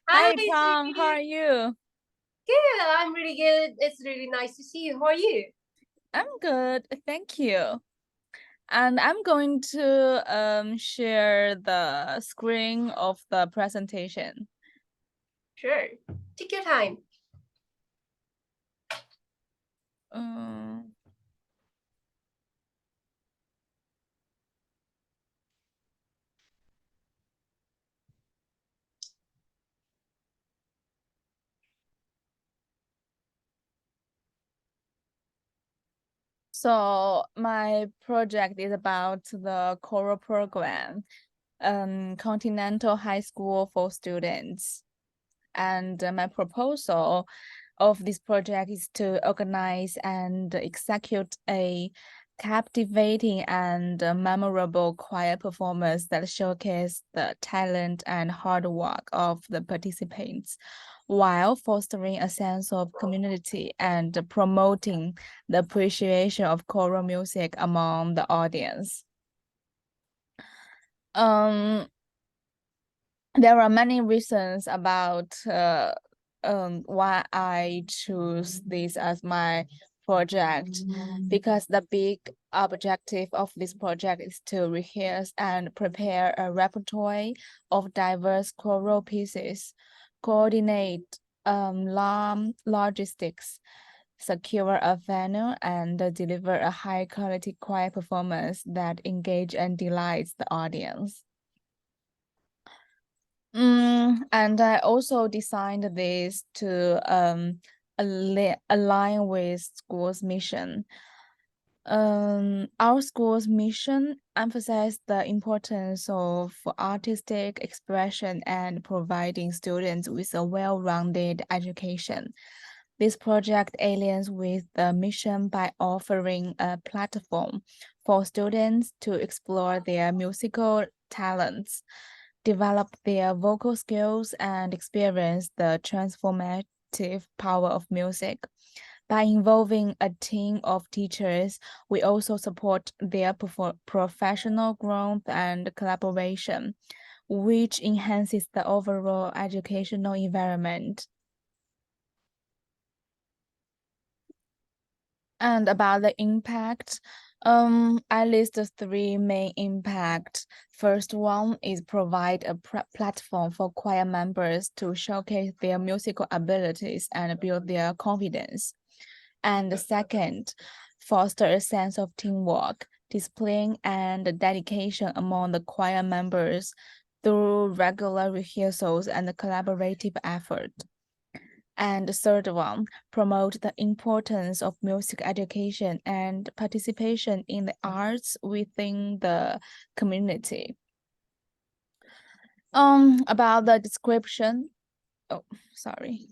Hi. Hi, Hi, Tom. How Judy. are you? Good. I'm really good. It's really nice to see you. How are you? I'm good. Thank you. And I'm going to share the screen of the presentation. Sure. Take your time. Um, so my project is about the choral program, Continental High School for Students. And my proposal of this project is to organize and execute a captivating and memorable choir performance that showcase the talent and hard work of the participants while fostering a sense of community and promoting the appreciation of choral music among the audience. Um, there are many reasons about why I choose this as my project, because the big objective of this project is to rehearse and prepare a repertoire of diverse choral pieces, coordinate logistics, secure a venue, and deliver a high quality choir performance that engage and delights the audience. And I also designed this to align with school's mission. Our school's mission emphasizes the importance of artistic expression and providing students with a well-rounded education. This project aligns with the mission by offering a platform for students to explore their musical talents, develop their vocal skills, and experience the transformative power of music. By involving a team of teachers, we also support their professional growth and collaboration, which enhances the overall educational environment. And about the impact, I list the three main impacts. First one is provide a platform for choir members to showcase their musical abilities and build their confidence. And the second, foster a sense of teamwork, discipline, and dedication among the choir members through regular rehearsals and collaborative effort. And the third one, promote the importance of music education and participation in the arts within the community. About the description. Oh, sorry.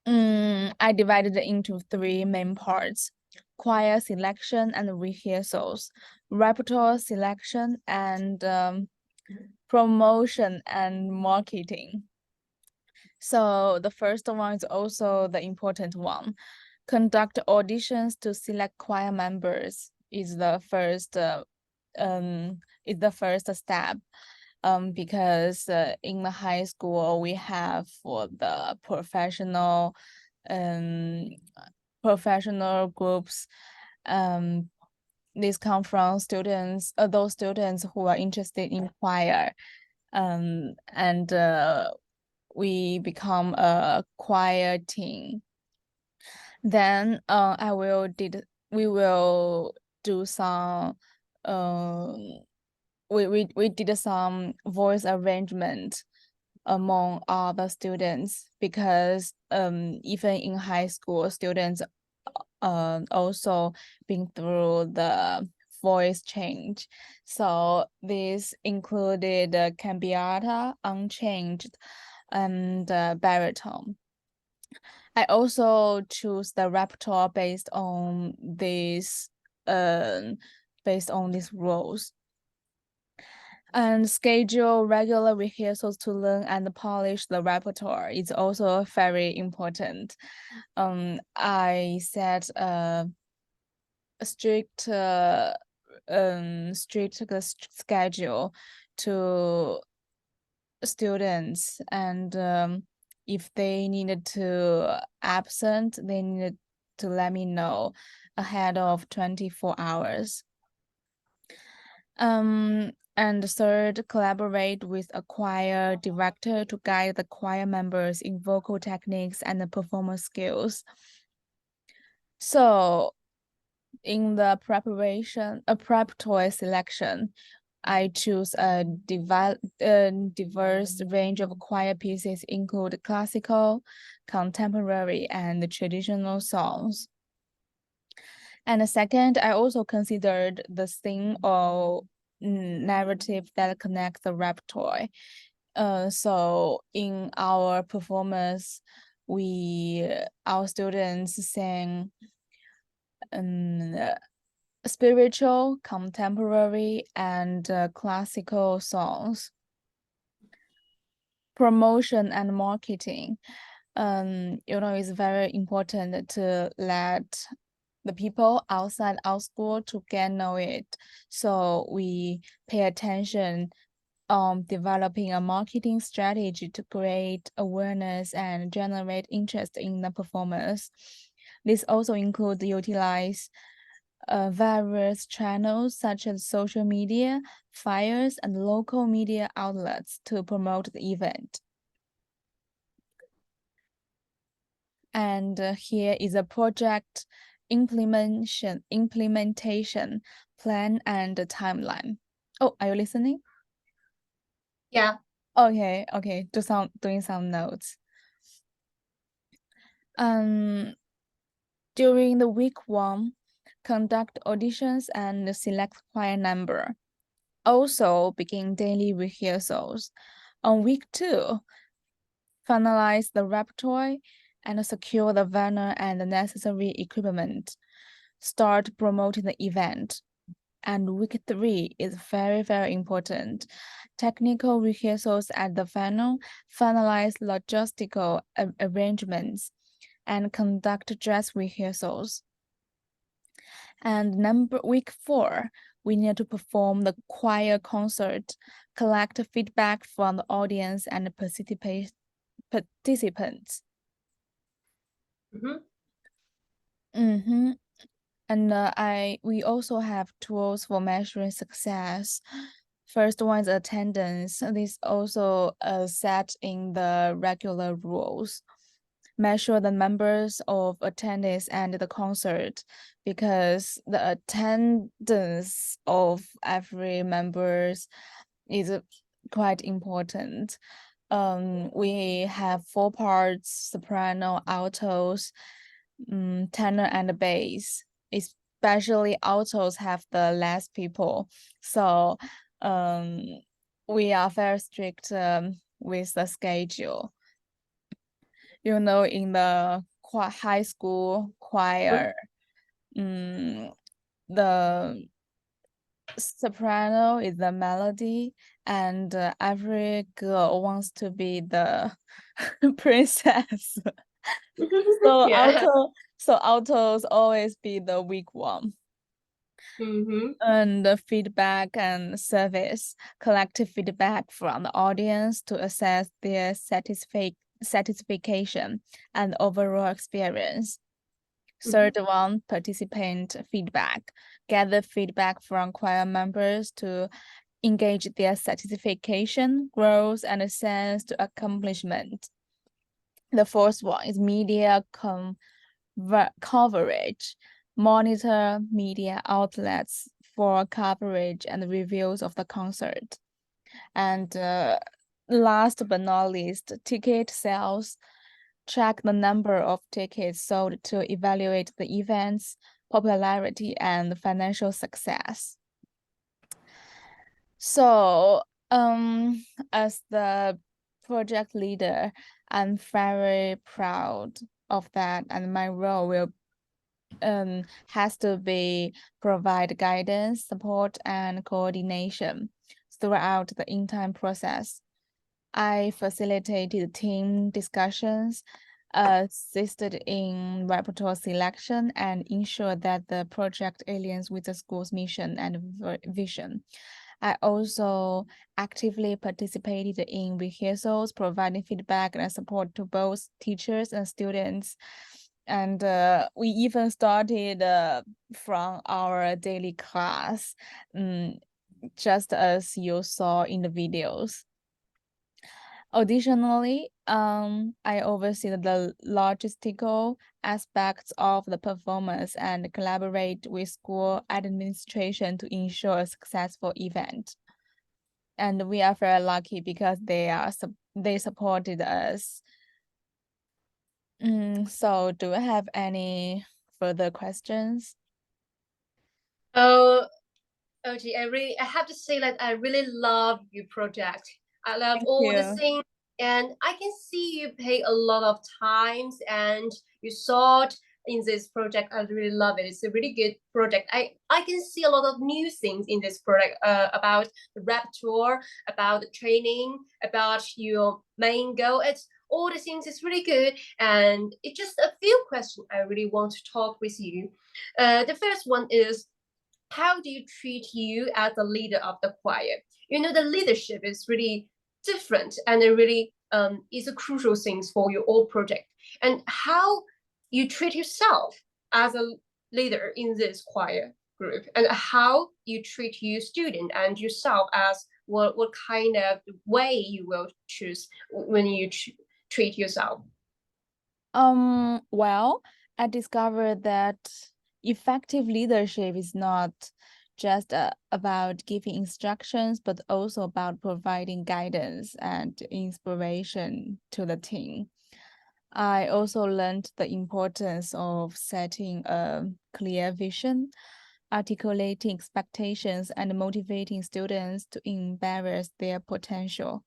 I divided it into three main parts: choir selection and rehearsals, repertoire selection, and promotion and marketing. So the first one is also the important one. Conduct auditions to select choir members is the first step. Because in the high school we have for the um professional groups. These come from students, those students who are interested in choir, and we become a choir team. Then we will do some we did some voice arrangement among all the students, because even in high school students also been through the voice change. So this included Cambiata, Unchanged, and baritone. I also choose the repertoire based on these roles, and schedule regular rehearsals to learn and polish the repertoire is also very important. I set a strict schedule to students, and if they needed to absent, they needed to let me know ahead of 24 hours. And third, collaborate with a choir director to guide the choir members in vocal techniques and the performance skills. So in the preparatory selection, I choose a diverse range of choir pieces, include classical, contemporary, and traditional songs. And the second, I also considered the theme or narrative that connects the repertoire. So in our performance, our students sang spiritual, contemporary, and classical songs. Promotion and marketing. It's very important to let the people outside our school to get know it. So we pay attention on developing a marketing strategy to create awareness and generate interest in the performance. This also includes utilize various channels such as social media, flyers, and local media outlets to promote the event. And here is a project implementation plan and timeline. Oh, are you listening? Yeah. Okay, doing some notes. During the week 1, conduct auditions and select choir number. Also begin daily rehearsals. On week 2, finalize the repertoire and secure the venue and the necessary equipment. Start promoting the event. And week 3 is very, very important. Technical rehearsals at the venue, finalize logistical arrangements, and conduct dress rehearsals. And week 4, we need to perform the choir concert, collect feedback from the audience and participants. And we also have tools for measuring success. First one is attendance. This also set in the regular rules. Measure the numbers of attendees and the concert, because the attendance of every members is quite important. We have 4 parts: soprano, altos, tenor, and bass. Especially altos have the less people, so we are very strict with the schedule. In the high school choir, the soprano is the melody, and every girl wants to be the princess. So Yeah. altos always be the weak one. And the feedback and service, collective feedback from the audience to assess their satisfaction and overall experience. Third one, participant feedback. Gather feedback from choir members to engage their satisfaction, growth, and a sense to accomplishment. The fourth one is media coverage. Monitor media outlets for coverage and reviews of the concert. And last but not least, ticket sales. Track the number of tickets sold to evaluate the event's popularity and financial success. So, as the project leader, I'm very proud of that, and my role will has to be provide guidance, support, and coordination throughout the in-time process. I facilitated team discussions, assisted in repertoire selection, and ensured that the project aligns with the school's mission and vision. I also actively participated in rehearsals, providing feedback and support to both teachers and students. And we even started from our daily class, just as you saw in the videos. Additionally, I oversee the logistical aspects of the performance and collaborate with school administration to ensure a successful event. And we are very lucky because they supported us. So do you have any further questions? Oh, OG, I have to say that I really love your project. I love Thank all the you. things, and I can see you pay a lot of times and you thought in this project. I really love it. It's a really good project. I can see a lot of new things in this project about the repertoire, about the training, about your main goal. It's all the things is really good, and it's just a few questions I really want to talk with you. The first one is, how do you treat you as the leader of the choir? You know, the leadership is really different, and it really is a crucial thing for your whole project. And how you treat yourself as a leader in this choir group, and how you treat your student and yourself as what kind of way you will choose when you treat yourself. Well, I discovered that effective leadership is not just about giving instructions, but also about providing guidance and inspiration to the team. I also learned the importance of setting a clear vision, articulating expectations, and motivating students to embrace their potential.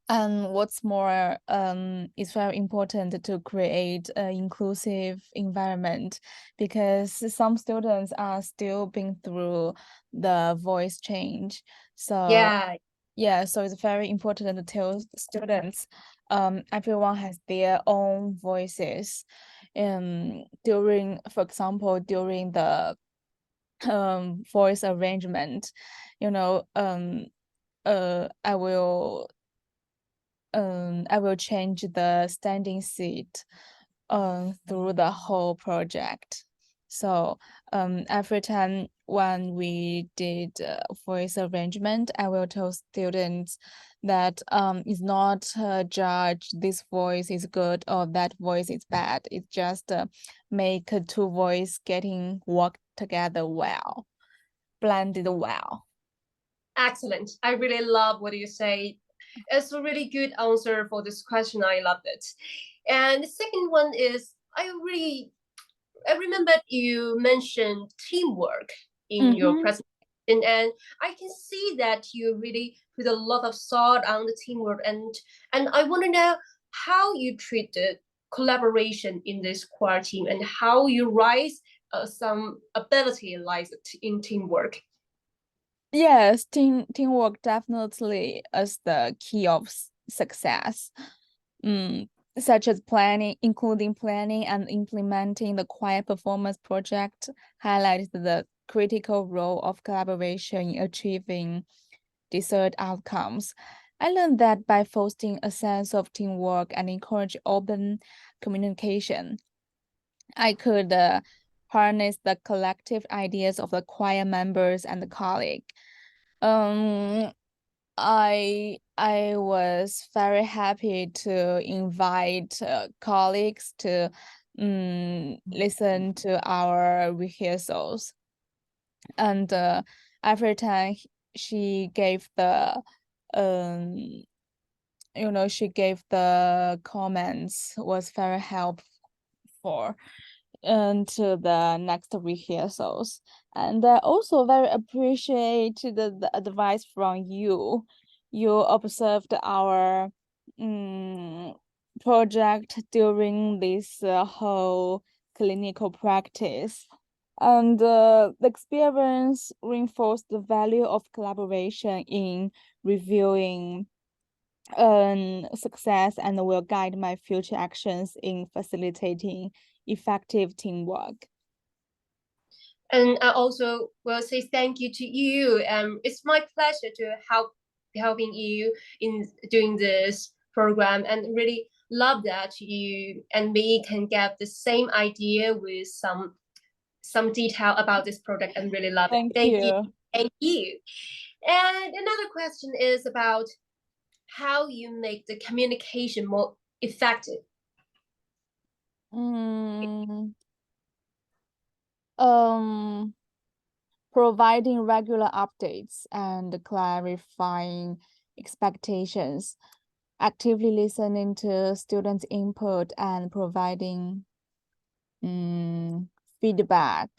And what's more, it's very important to create an inclusive environment because some students are still being through the voice change. So Yeah, yeah, so it's very important to tell students, everyone has their own voices. During, for example, during the voice arrangement, you know, I will change the standing seat through the whole project. So every time when we did voice arrangement, I will tell students that it's not judge this voice is good or that voice is bad. It's just make two voice getting work together well, blended well. excellent. I really love what you say. It's a really good answer for this question. I loved it. And the second one is, I remember you mentioned teamwork in your Mm-hmm. presentation, and I can see that you really put a lot of thought on the teamwork, and I want to know how you treat the collaboration in this choir team and how you rise some ability lies in teamwork. Yes, teamwork definitely is the key of success. Mm, Such as planning, including planning and implementing the choir performance project, highlights the critical role of collaboration in achieving desired outcomes. I learned that by fostering a sense of teamwork and encourage open communication, I could harness the collective ideas of the choir members and the colleague. Um, I was very happy to invite colleagues to listen to our rehearsals, and every time she gave the um she gave the comments was very helpful into the next rehearsals. And I also very appreciate the advice from you. You observed our project during this whole clinical practice. And the experience reinforced the value of collaboration in reviewing success and will guide my future actions in facilitating effective teamwork. And I also will say thank you to you. It's my pleasure to helping you in doing this program, and really love that you and me can get the same idea with some detail about this project, and really love it. Thank Thank you. you. Thank you. And another question is about how you make the communication more effective. Mm, um, providing regular updates and clarifying expectations, actively listening to students' input and providing feedback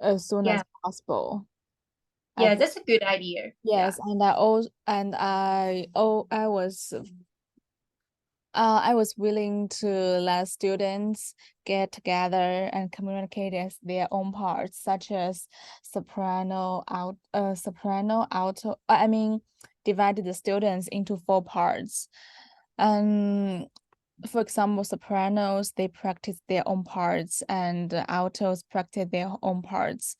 as soon as Yeah, possible. yeah, that's a good idea. Yeah. Yes, and I was willing to let students get together and communicate as their own parts, such as soprano, alto. I mean, divided the students into 4 parts. For example, sopranos, they practice their own parts, and altos practice their own parts.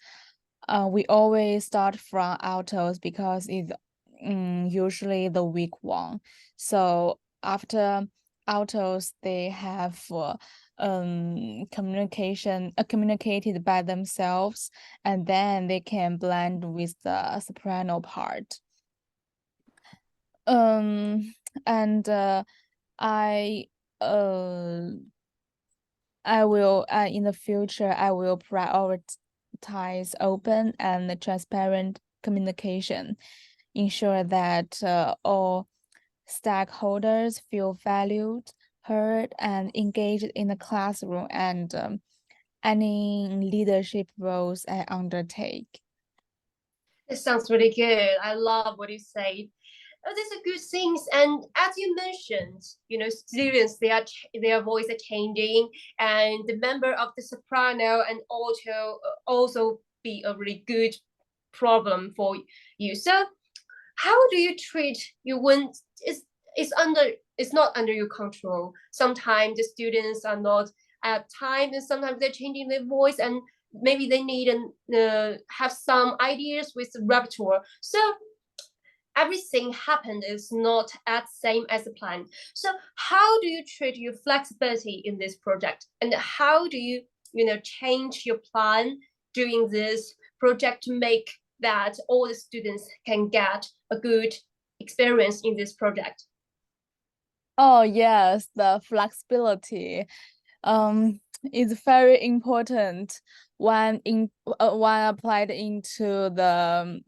We always start from altos because it's usually the weak one. So after altos, they have communicated by themselves, and then they can blend with the soprano part. And I uh I will in the future I will prioritize open and transparent communication, ensure that all stakeholders feel valued, heard, and engaged in the classroom and any leadership roles I undertake. It sounds really good. I love what you say. Oh, these are good things. And as you mentioned, students, their voice are changing, and the member of the soprano and alto also be a really good problem for you. So how do you treat you when it's under it's not under your control? Sometimes the students are not at time, and sometimes they're changing their voice, and maybe they need and have some ideas with the repertoire. So everything happened is not as same as the plan. So how do you treat your flexibility in this project, and how do you change your plan during this project to make that all the students can get a good experience in this project? Oh yes, the flexibility is very important when applied into the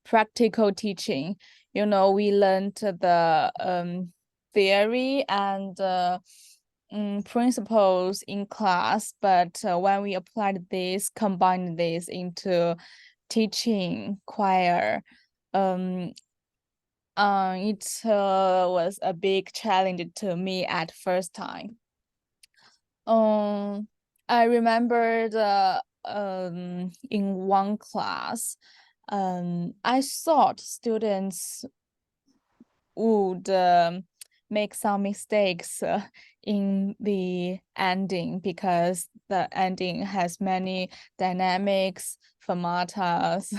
practical teaching. We learned the theory and principles in class, but when we combined this into teaching choir, um, it was a big challenge to me at first time. I remember in one class, I thought students would make some mistakes in the ending because the ending has many dynamics, fermatas,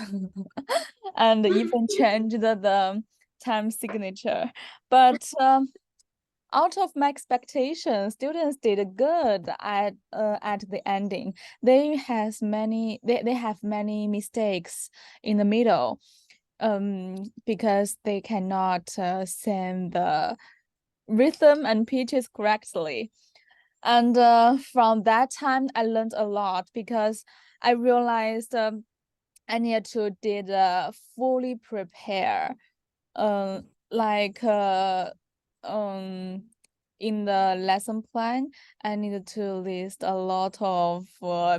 and even changed the time signature. But out of my expectations, students did good at the ending. They have many mistakes in the middle, because they cannot sing the rhythm and pitches correctly. And from that time, I learned a lot because I realized I need to did fully prepare, like in the lesson plan, I needed to list a lot of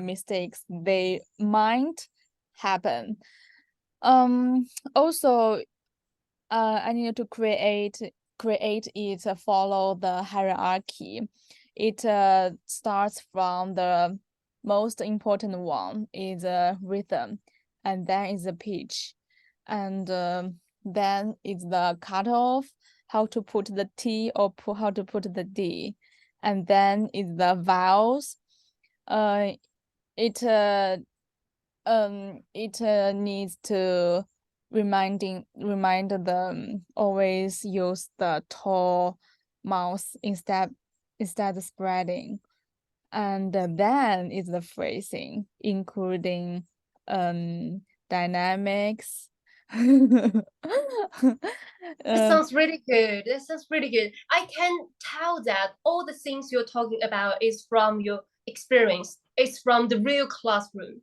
mistakes they might happen. Also, I needed to create it follow the hierarchy. It starts from the most important one is a rhythm, and then is a pitch, and then is the cutoff, how to put the T or how to put the D, and then is the vowels. it needs to remind them always use the tall mouth instead of spreading. And then is the phrasing, including dynamics. That sounds really good. That sounds really good. I can tell that all the things you're talking about is from your experience. It's from the real classroom.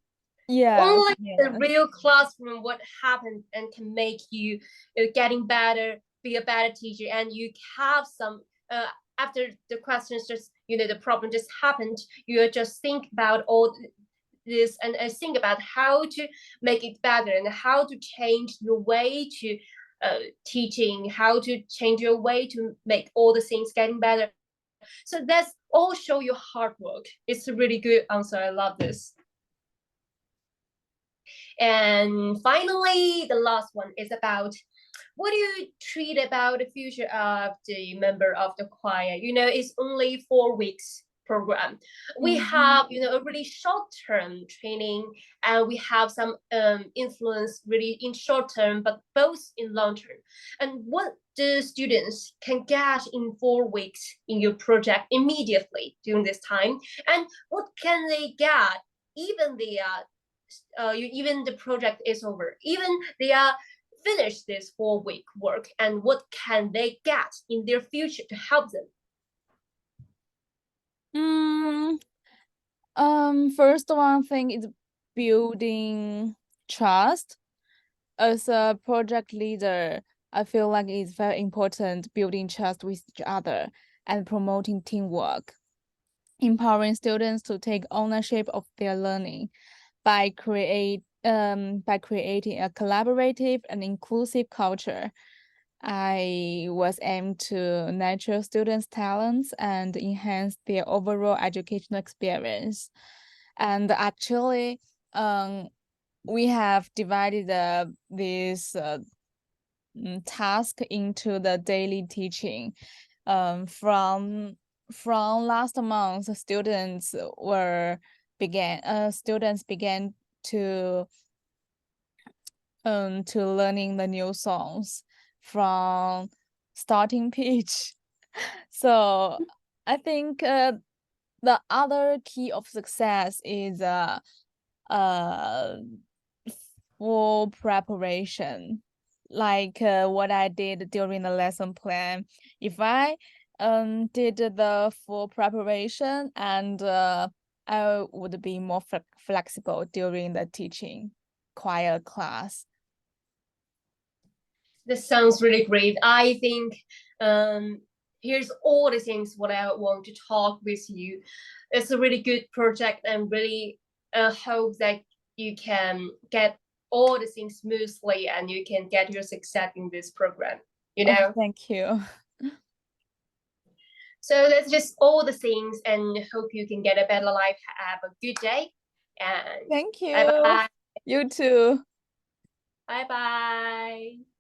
Yes, Only the yes. real classroom what happened and can make you getting better, be a better teacher, and you have some after the questions just the problem just happened, you just think about all this and think about how to make it better and how to change your way to teaching, how to change your way to make all the things getting better. So that's all show your hard work. It's a really good answer. I love this. And finally, the last one is about what do you treat about the future of the member of the choir? It's only 4 weeks program. We have a really short-term training, and we have some influence really in short term, but both in long term. And what the students can get in 4 weeks in your project immediately during this time, and what can they get even they are even the project is over, even they are finished this 4 week work, and what can they get in their future to help them? First one thing is building trust. As a project leader, I feel like it's very important building trust with each other and promoting teamwork, empowering students to take ownership of their learning by creating a collaborative and inclusive culture. I was aimed to nurture students' talents and enhance their overall educational experience. And actually, we have divided this task into the daily teaching. From last month, students began to learning the new songs from starting pitch. So I think the other key of success is full preparation, like what I did during the lesson plan. If I did the full preparation, and I would be more flexible during the teaching choir class. This sounds really great. I think here's all the things what I want to talk with you. It's a really good project, and really hope that you can get all the things smoothly and you can get your success in this program. Oh, thank you. So that's just all the things, and hope you can get a better life. Have a good day, and thank you. bye bye. You too. Bye bye.